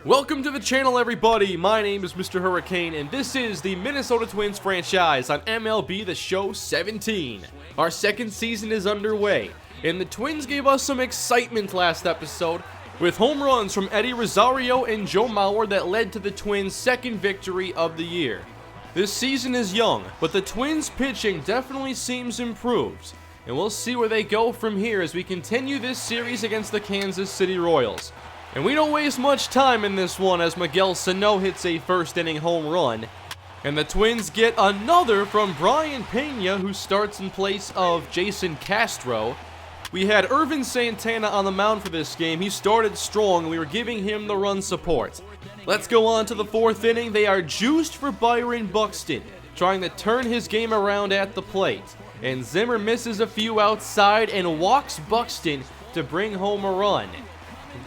Welcome to the channel, everybody. My name is MrHurriicane, and this is the Minnesota Twins franchise on MLB The Show 17. Our second season is underway, and the Twins gave us some excitement last episode with home runs from Eddie Rosario and Joe Mauer that led to the Twins' second victory of the year. This season is young, but the Twins' pitching definitely seems improved, and we'll see where they go from here as we continue this series against the Kansas City Royals. And we don't waste much time in this one as Miguel Sano hits a first-inning home run. And the Twins get another from Brian Pena, who starts in place of Jason Castro. We had Ervin Santana on the mound for this game. He started strong, and we were giving him the run support. Let's go on to the fourth inning. They are juiced for Byron Buxton, trying to turn his game around at the plate. And Zimmer misses a few outside and walks Buxton to bring home a run.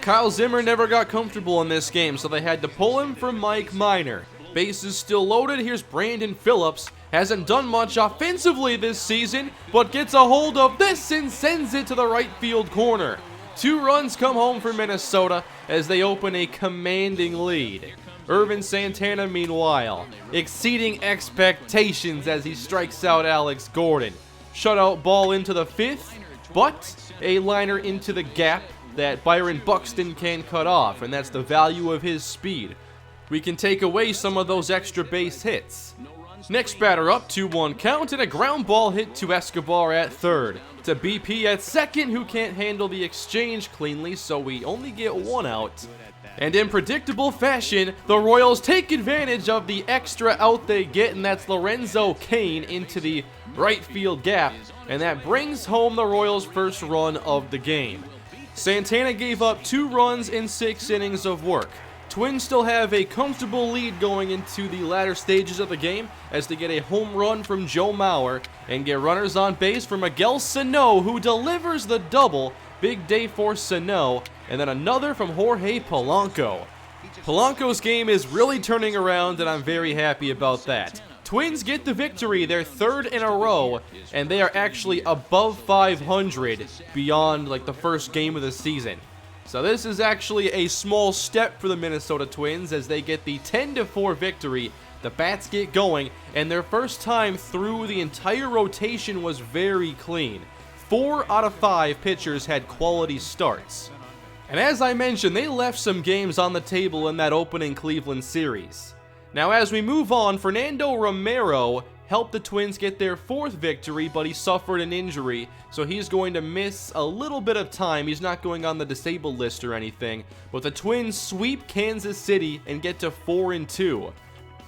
Kyle Zimmer never got comfortable in this game, so they had to pull him for Mike Minor. Bases still loaded. Here's Brandon Phillips. Hasn't done much offensively this season, but gets a hold of this and sends it to the right field corner. 2 runs come home for Minnesota as they open a commanding lead. Ervin Santana, meanwhile, exceeding expectations as he strikes out Alex Gordon. Shutout ball into the 5th, but a liner into the gap that Byron Buxton can cut off, and that's the value of his speed. We can take away some of those extra base hits. Next batter up, 2-1 count, and a ground ball hit to Escobar at third. To BP at second, who can't handle the exchange cleanly, so we only get 1 out. And in predictable fashion, the Royals take advantage of the extra out they get, and that's Lorenzo Cain into the right field gap, and that brings home the Royals' first run of the game. Santana gave up 2 runs in 6 innings of work. Twins still have a comfortable lead going into the latter stages of the game as they get a home run from Joe Mauer and get runners on base for Miguel Sano, who delivers the double. Big day for Sano, and then another from Jorge Polanco. Polanco's game is really turning around, and I'm very happy about that. Twins get the victory, their 3rd in a row, and they are actually above 500 beyond like the first game of the season. So this is actually a small step for the Minnesota Twins as they get the 10-4 victory. The bats get going, and their first time through the entire rotation was very clean. 4 out of 5 pitchers had quality starts. And as I mentioned, they left some games on the table in that opening Cleveland series. Now as we move on, Fernando Romero helped the Twins get their 4th victory, but he suffered an injury, so he's going to miss a little bit of time. He's not going on the disabled list or anything, but the Twins sweep Kansas City and get to 4-2.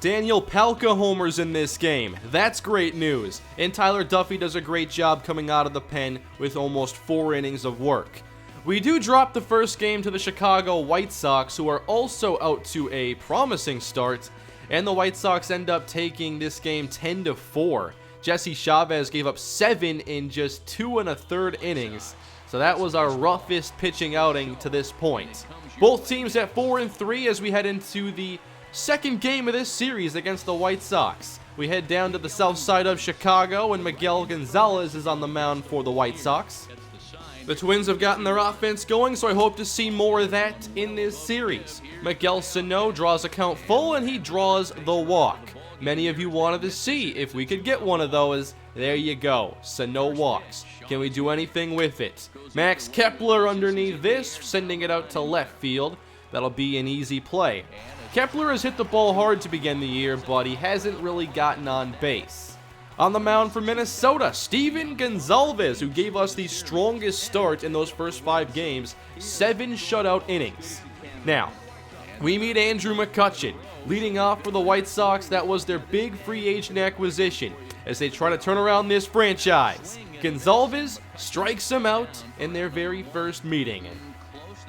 Daniel Palka homers in this game. That's great news. And Tyler Duffy does a great job coming out of the pen with almost 4 innings of work. We do drop the first game to the Chicago White Sox, who are also out to a promising start, and the White Sox end up taking this game 10-4. Jesse Chavez gave up 7 in just 2 1/3 innings, so that was our roughest pitching outing to this point. Both teams at 4-3 as we head into the second game of this series against the White Sox. We head down to the south side of Chicago, and Miguel Gonzalez is on the mound for the White Sox. The Twins have gotten their offense going, so I hope to see more of that in this series. Miguel Sano draws a count full, and he draws the walk. Many of you wanted to see if we could get one of those. There you go. Sano walks. Can we do anything with it? Max Kepler underneath this, sending it out to left field. That'll be an easy play. Kepler has hit the ball hard to begin the year, but he hasn't really gotten on base. On the mound for Minnesota, Steven Gonzalez, who gave us the strongest start in those first 5 games, 7 shutout innings. Now, we meet Andrew McCutchen. Leading off for the White Sox, that was their big free agent acquisition as they try to turn around this franchise. Gonzalez strikes him out in their very first meeting.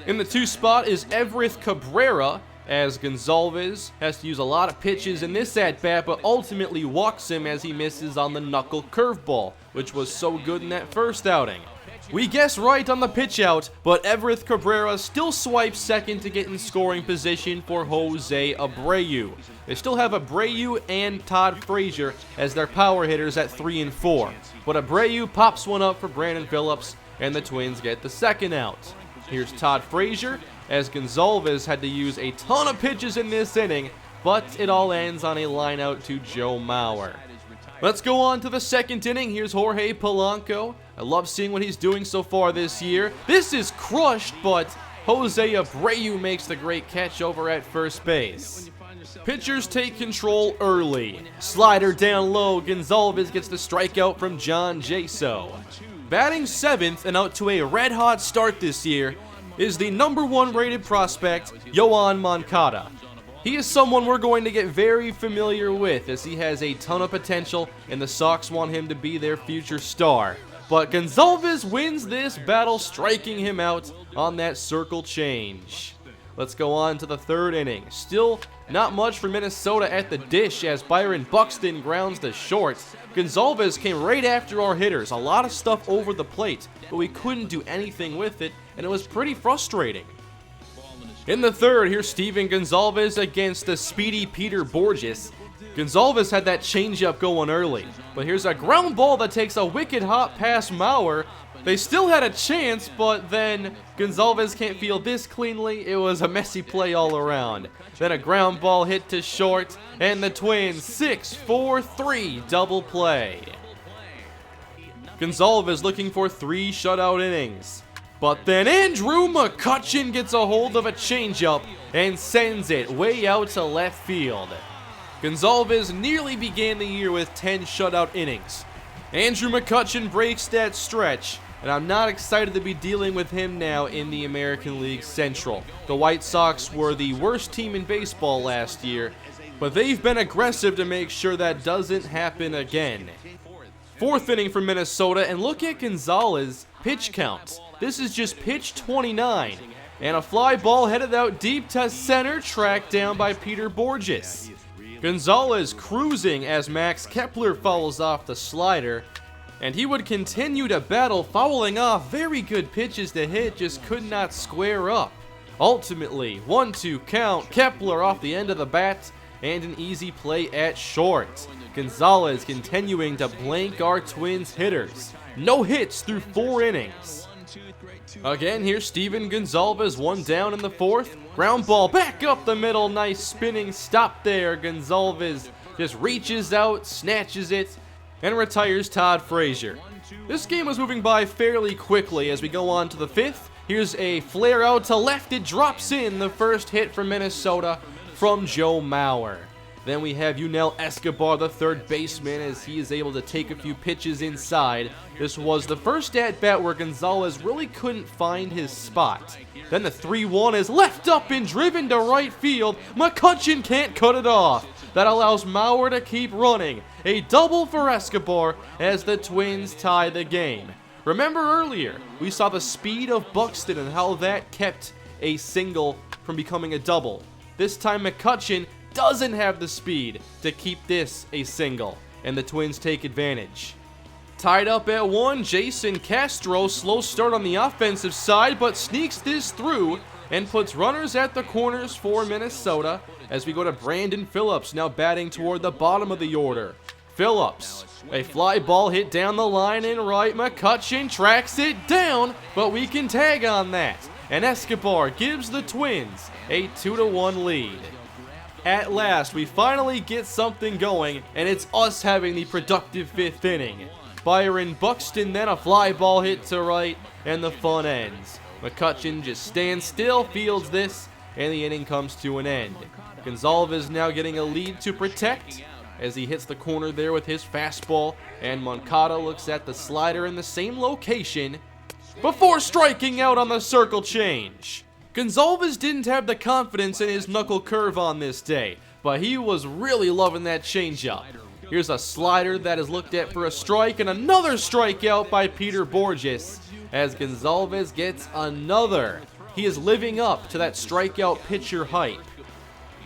In the 2 spot is Everth Cabrera, as Gonzalez has to use a lot of pitches in this at-bat, but ultimately walks him as he misses on the knuckle curveball, which was so good in that first outing. We guess right on the pitch out, but Everth Cabrera still swipes second to get in scoring position for Jose Abreu. They still have Abreu and Todd Frazier as their power hitters at 3 and 4, but Abreu pops one up for Brandon Phillips, and the Twins get the second out. Here's Todd Frazier. as Gonzalez had to use a ton of pitches in this inning, but it all ends on a line out to Joe Mauer. Let's go on to the second inning. Here's Jorge Polanco. I love seeing what he's doing so far this year. This is crushed, but Jose Abreu makes the great catch over at first base. Pitchers take control early. Slider down low. Gonzalez gets the strikeout from John Jaso. Batting 7th and out to a red-hot start this year is the #1 rated prospect, Yoan Moncada. He is someone we're going to get very familiar with, as he has a ton of potential and the Sox want him to be their future star. But Gonzalez wins this battle, striking him out on that circle change. Let's go on to the third inning. Still not much for Minnesota at the dish as Byron Buxton grounds to short. Gonzalez came right after our hitters. A lot of stuff over the plate, but we couldn't do anything with it, and it was pretty frustrating. In the third, here's Steven Gonzalez against the speedy Peter Borges. Gonzalez had that changeup going early, but here's a ground ball that takes a wicked hop past Mauer. They still had a chance, but then Gonzalez can't field this cleanly. It was a messy play all around. Then a ground ball hit to short, and the Twins 6-4-3 double play. Gonzalez looking for 3 shutout innings. But then Andrew McCutchen gets a hold of a changeup and sends it way out to left field. Gonzalez nearly began the year with 10 shutout innings. Andrew McCutchen breaks that stretch, and I'm not excited to be dealing with him now in the American League Central. The White Sox were the worst team in baseball last year, but they've been aggressive to make sure that doesn't happen again. Fourth inning for Minnesota, and look at Gonzalez' pitch count. This is just pitch 29, and a fly ball headed out deep to center, tracked down by Peter Borges. Gonzalez cruising as Max Kepler fouls off the slider, and he would continue to battle, fouling off very good pitches to hit, just could not square up. Ultimately, 1-2 count, Kepler off the end of the bat, and an easy play at short. Gonzalez continuing to blank our Twins hitters. No hits through 4 innings. Again, here's Steven Gonzalez, 1 down in the 4th. Ground ball back up the middle, nice spinning stop there. Gonzalez just reaches out, snatches it, and retires Todd Frazier. This game was moving by fairly quickly as we go on to the 5th. Here's a flare out to left, it drops in, the first hit for Minnesota from Joe Mauer. Then we have Yunel Escobar, the third baseman, as he is able to take a few pitches inside. This was the first at-bat where Gonzalez really couldn't find his spot. Then the 3-1 is left up and driven to right field. McCutchen can't cut it off. That allows Mauer to keep running. A double for Escobar as the Twins tie the game. Remember earlier, we saw the speed of Buxton and how that kept a single from becoming a double. This time McCutchen doesn't have the speed to keep this a single, and the Twins take advantage. Tied up at 1, Jason Castro, slow start on the offensive side, but sneaks this through and puts runners at the corners for Minnesota as we go to Brandon Phillips, now batting toward the bottom of the order. Phillips, a fly ball hit down the line and right. McCutchen tracks it down, but we can tag on that, and Escobar gives the Twins a 2-1 lead. At last, we finally get something going, and it's us having the productive 5th inning. Byron Buxton, then a fly ball hit to right, and the fun ends. McCutchen just stands still, fields this, and the inning comes to an end. Gonzalez now getting a lead to protect as he hits the corner there with his fastball, and Moncada looks at the slider in the same location before striking out on the circle change. Gonzalez didn't have the confidence in his knuckle curve on this day, but he was really loving that changeup. Here's a slider that is looked at for a strike, and another strikeout by Peter Borges as Gonzalez gets another. He is living up to that strikeout pitcher hype.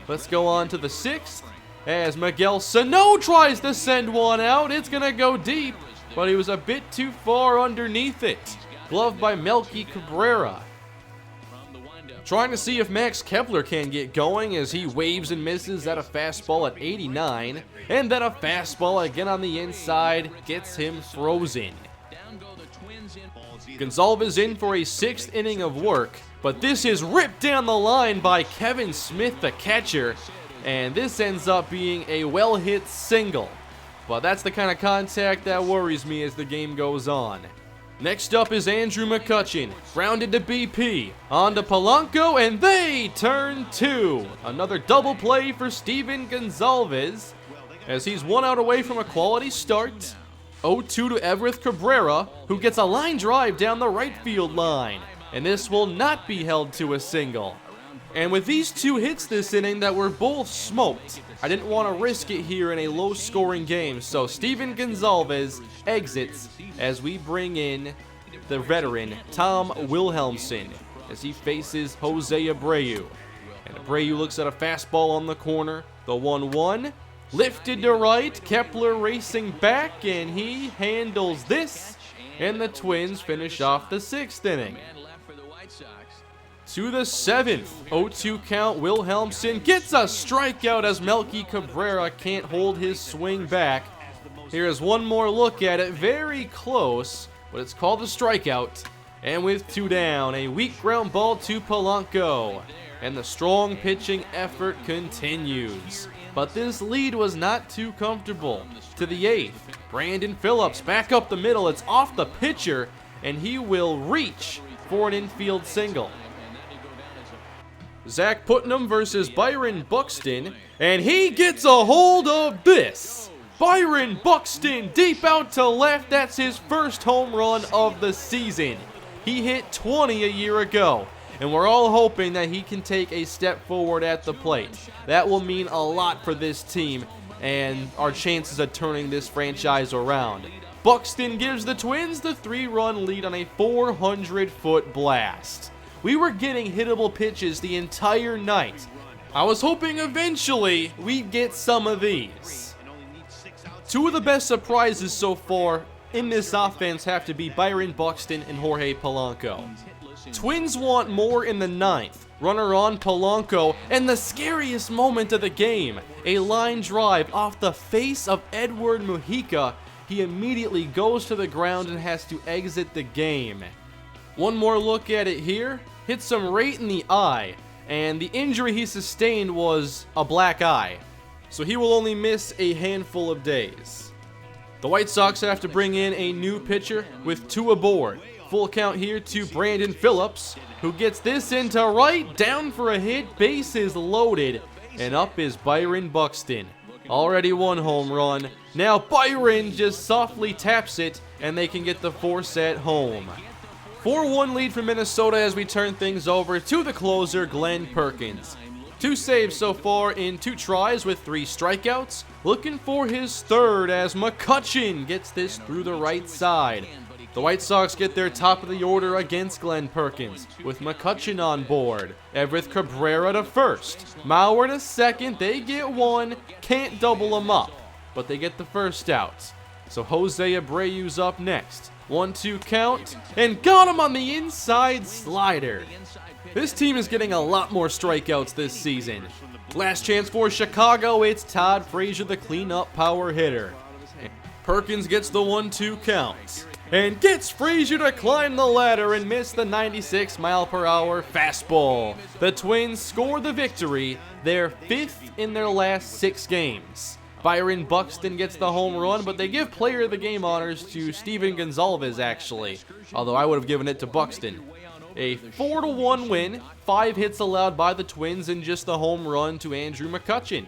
Let's go on to the 6th as Miguel Sano tries to send one out. It's going to go deep, but he was a bit too far underneath it. Gloved by Melky Cabrera. Trying to see if Max Kepler can get going as he waves and misses at a fastball at 89. And then a fastball again on the inside gets him frozen. Gonzalez in for a 6th inning of work. But this is ripped down the line by Kevin Smith, the catcher, and this ends up being a well-hit single. But that's the kind of contact that worries me as the game goes on. Next up is Andrew McCutchen, grounded to BP, on to Polanco, and they turn 2. Another double play for Steven Gonzalez, as he's 1 out away from a quality start. 0-2 to Everett Cabrera, who gets a line drive down the right field line, and this will not be held to a single. And with these 2 hits this inning that were both smoked, I didn't want to risk it here in a low-scoring game, so Steven Gonzalez exits as we bring in the veteran Tom Wilhelmsen as he faces Jose Abreu. And Abreu looks at a fastball on the corner, the 1-1, lifted to right, Kepler racing back, and he handles this, and the Twins finish off the 6th inning. To the 7th, 0-2 count, Wilhelmsen gets a strikeout as Melky Cabrera can't hold his swing back. Here is one more look at it, very close, but it's called a strikeout. And with 2 down, a weak ground ball to Polanco. And the strong pitching effort continues. But this lead was not too comfortable. To the 8th, Brandon Phillips back up the middle, it's off the pitcher, and he will reach for an infield single. Zach Putnam versus Byron Buxton, and he gets a hold of this. Byron Buxton deep out to left, that's his first home run of the season. He hit 20 a year ago, and we're all hoping that he can take a step forward at the plate. That will mean a lot for this team and our chances of turning this franchise around. Buxton gives the Twins the 3-run lead on a 400-foot blast. We were getting hittable pitches the entire night. I was hoping eventually we'd get some of these. 2 of the best surprises so far in this offense have to be Byron Buxton and Jorge Polanco. Twins want more in the 9th. Runner on Polanco, and the scariest moment of the game, a line drive off the face of Edward Mujica. He immediately goes to the ground and has to exit the game. One more look at it here. Hits him right in the eye, and the injury he sustained was a black eye, so he will only miss a handful of days. The White Sox have to bring in a new pitcher with 2 aboard. Full count here to Brandon Phillips, who gets this into right, down for a hit, bases loaded, and up is Byron Buxton. Already 1 home run. Now Byron just softly taps it, and they can get the force at home. 4-1 lead for Minnesota as we turn things over to the closer, Glenn Perkins. 2 saves so far in 2 tries with 3 strikeouts. Looking for his 3rd as McCutchen gets this through the right side. The White Sox get their top of the order against Glenn Perkins with McCutchen on board. Everett Cabrera to 1st. Mauer to 2nd. They get 1. Can't double them up, but they get the 1st out. So Jose Abreu's up next. 1-2 count, and got him on the inside slider. This team is getting a lot more strikeouts this season. Last chance for Chicago, it's Todd Frazier, the cleanup power hitter. Perkins gets the 1-2 count, and gets Frazier to climb the ladder and miss the 96-mile-per-hour fastball. The Twins score the victory, their 5th in their last 6 games. Byron Buxton gets the home run, but they give player of the game honors to Steven Gonzalez, actually, although I would have given it to Buxton. A 4-1 win, 5 hits allowed by the Twins, and just the home run to Andrew McCutchen.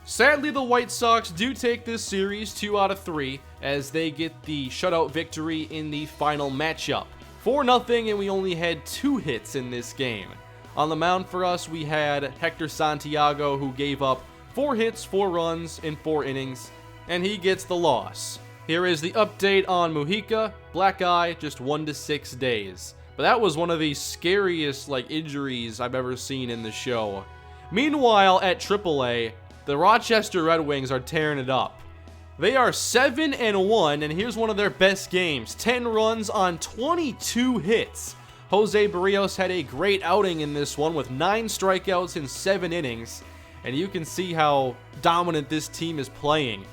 Sadly, the White Sox do take this series 2 out of 3, as they get the shutout victory in the final matchup. 4-0, and we only had 2 hits in this game. On the mound for us, we had Hector Santiago, who gave up 4 hits, 4 runs in 4 innings, and he gets the loss. Here is the update on Mujica. Black eye, just 1 to 6 days. But that was one of the scariest injuries I've ever seen in the show. Meanwhile, at AAA, the Rochester Red Wings are tearing it up. They are 7-1, and here's one of their best games. 10 runs on 22 hits. Jose Barrios had a great outing in this one with 9 strikeouts in 7 innings. And you can see how dominant this team is playing.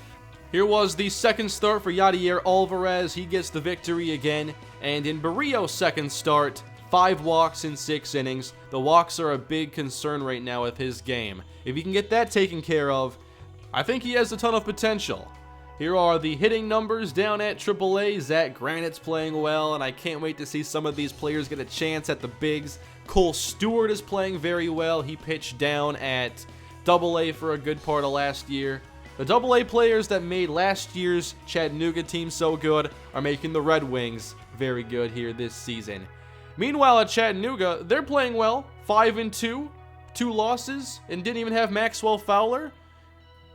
Here was the 2nd start for Yadier Alvarez. He gets the victory again. And in Barrios' 2nd start, 5 walks in 6 innings. The walks are a big concern right now with his game. If he can get that taken care of, I think he has a ton of potential. Here are the hitting numbers down at AAA. Zach Granite's playing well, and I can't wait to see some of these players get a chance at the bigs. Cole Stewart is playing very well. He pitched down at AA for a good part of last year. The AA players that made last year's Chattanooga team so good are making the Red Wings very good here this season. Meanwhile at Chattanooga, they're playing well. 5-2, 2 losses, and didn't even have Maxwell Fowler.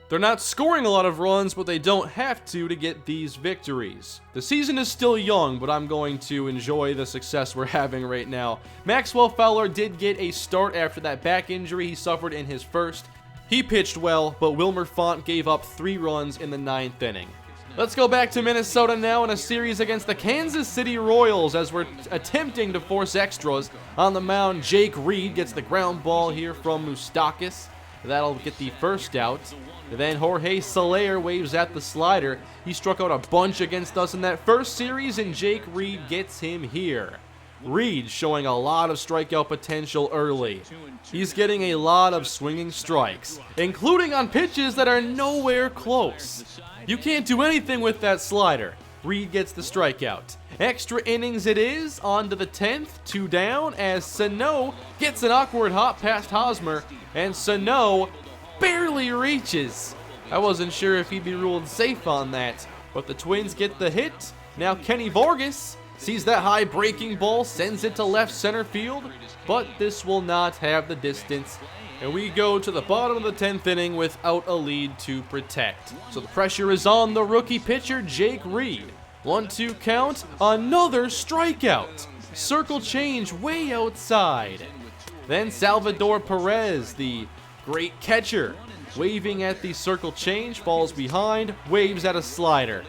They're not scoring a lot of runs, but they don't have to get these victories. The season is still young, but I'm going to enjoy the success we're having right now. Maxwell Fowler did get a start after that back injury he suffered in his first. He pitched well, but Wilmer Font gave up 3 runs in the 9th inning. Let's go back to Minnesota now in a series against the Kansas City Royals as we're attempting to force extras. On the mound, Jake Reed gets the ground ball here from Moustakas. That'll get the first out. Then Jorge Soler waves at the slider. He struck out a bunch against us in that first series, and Jake Reed gets him here. Reed showing a lot of strikeout potential early. He's getting a lot of swinging strikes, including on pitches that are nowhere close. You can't do anything with that slider. Reed gets the strikeout. Extra innings it is, on to the 10th, 2 down, as Sano gets an awkward hop past Hosmer, and Sano barely reaches. I wasn't sure if he'd be ruled safe on that, but the Twins get the hit. Now Kenny Vargas sees that high breaking ball, sends it to left center field, but this will not have the distance. And we go to the bottom of the 10th inning without a lead to protect. So the pressure is on the rookie pitcher, Jake Reed. 1-2 count, another strikeout. Circle change way outside. Then Salvador Perez, the great catcher, waving at the circle change, falls behind, waves at a slider.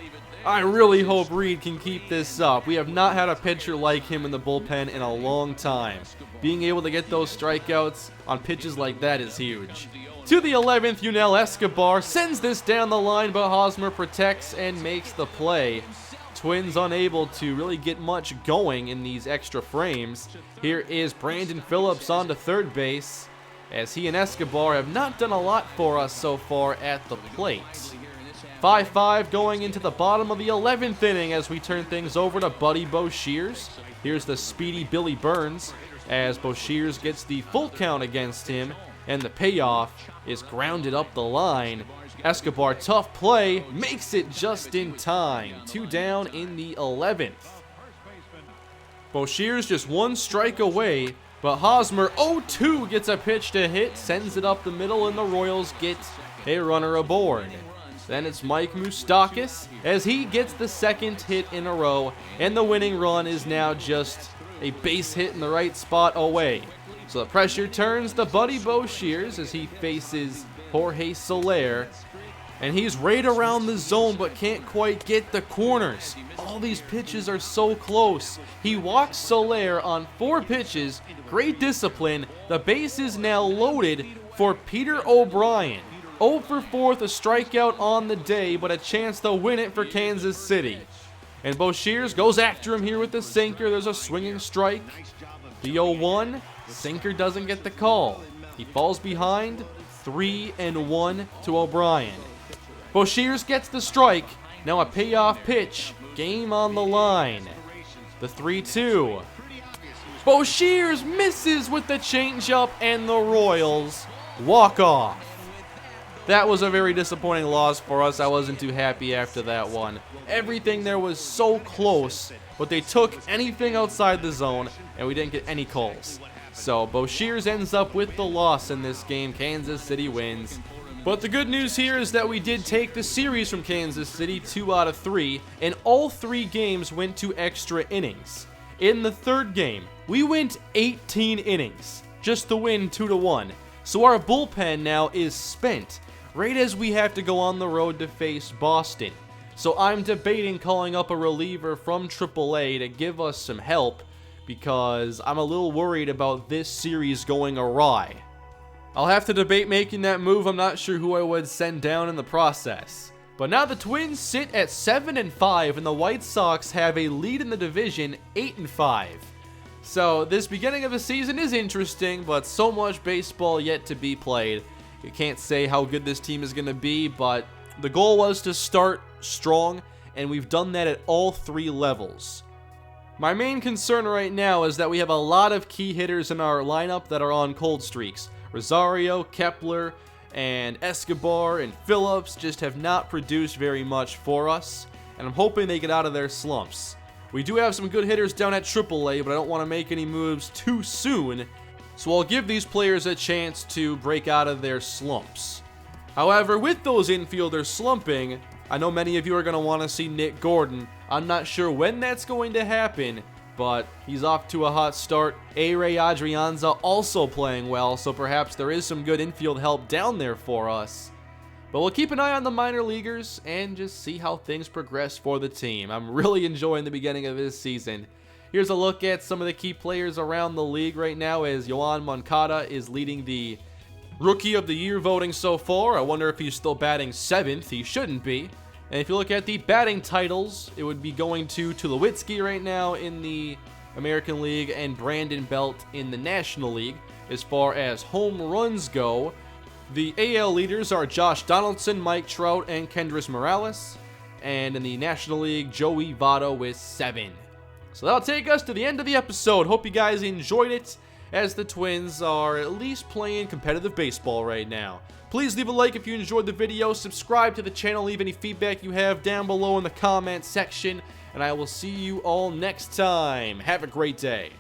I really hope Reed can keep this up. We have not had a pitcher like him in the bullpen in a long time. Being able to get those strikeouts on pitches like that is huge. To the 11th, Yunel Escobar sends this down the line, but Hosmer protects and makes the play. Twins unable to really get much going in these extra frames. Here is Brandon Phillips on to third base, as he and Escobar have not done a lot for us so far at the plate. 5-5 going into the bottom of the 11th inning as we turn things over to Buddy Boshears. Here's the speedy Billy Burns as Boshears gets the full count against him, and the payoff is grounded up the line. Escobar, tough play, makes it just in time. 2 down in the 11th. Boshears just 1 strike away, but Hosmer 0-2 gets a pitch to hit, sends it up the middle, and the Royals get a runner aboard. Then it's Mike Moustakas as he gets the 2nd hit in a row, and the winning run is now just a base hit in the right spot away. So the pressure turns to Buddy Boshears as he faces Jorge Soler, and he's right around the zone but can't quite get the corners. All these pitches are so close. He walks Soler on 4 pitches. Great discipline. The base is now loaded for Peter O'Brien. 0 for 4th, a strikeout on the day, but a chance to win it for Kansas City. And Boshears goes after him here with the sinker. There's a swinging strike. The 0-1, sinker doesn't get the call. He falls behind, 3-1 to O'Brien. Boshears gets the strike. Now a payoff pitch. Game on the line. The 3-2. Boshears misses with the changeup, and the Royals walk off. That was a very disappointing loss for us. I wasn't too happy after that one. Everything there was so close, but they took anything outside the zone, and we didn't get any calls. So Boshears ends up with the loss in this game. Kansas City wins. But the good news here is that we did take the series from Kansas City 2 out of 3, and all 3 games went to extra innings. In the 3rd game, we went 18 innings just to win 2-1. So our bullpen now is spent, right as we have to go on the road to face Boston. So I'm debating calling up a reliever from AAA to give us some help, because I'm a little worried about this series going awry. I'll have to debate making that move. I'm not sure who I would send down in the process. But now the Twins sit at 7-5, and the White Sox have a lead in the division, 8-5. So this beginning of the season is interesting, but so much baseball yet to be played. You can't say how good this team is going to be, but the goal was to start strong, and we've done that at all 3 levels. My main concern right now is that we have a lot of key hitters in our lineup that are on cold streaks. Rosario, Kepler, and Escobar and Phillips just have not produced very much for us, and I'm hoping they get out of their slumps. We do have some good hitters down at AAA, but I don't want to make any moves too soon, so I'll give these players a chance to break out of their slumps. However, with those infielders slumping, I know many of you are going to want to see Nick Gordon. I'm not sure when that's going to happen, but he's off to a hot start. A-Ray Adrianza also playing well, so perhaps there is some good infield help down there for us. But we'll keep an eye on the minor leaguers and just see how things progress for the team. I'm really enjoying the beginning of this season. Here's a look at some of the key players around the league right now as Yoan Moncada is leading the Rookie of the Year voting so far. I wonder if he's still batting 7th. He shouldn't be. And if you look at the batting titles, it would be going to Tulowitzki right now in the American League and Brandon Belt in the National League. As far as home runs go, the AL leaders are Josh Donaldson, Mike Trout, and Kendrys Morales. And in the National League, Joey Votto with 7. So that'll take us to the end of the episode. Hope you guys enjoyed it, as the Twins are at least playing competitive baseball right now. Please leave a like if you enjoyed the video, subscribe to the channel, leave any feedback you have down below in the comment section, and I will see you all next time. Have a great day.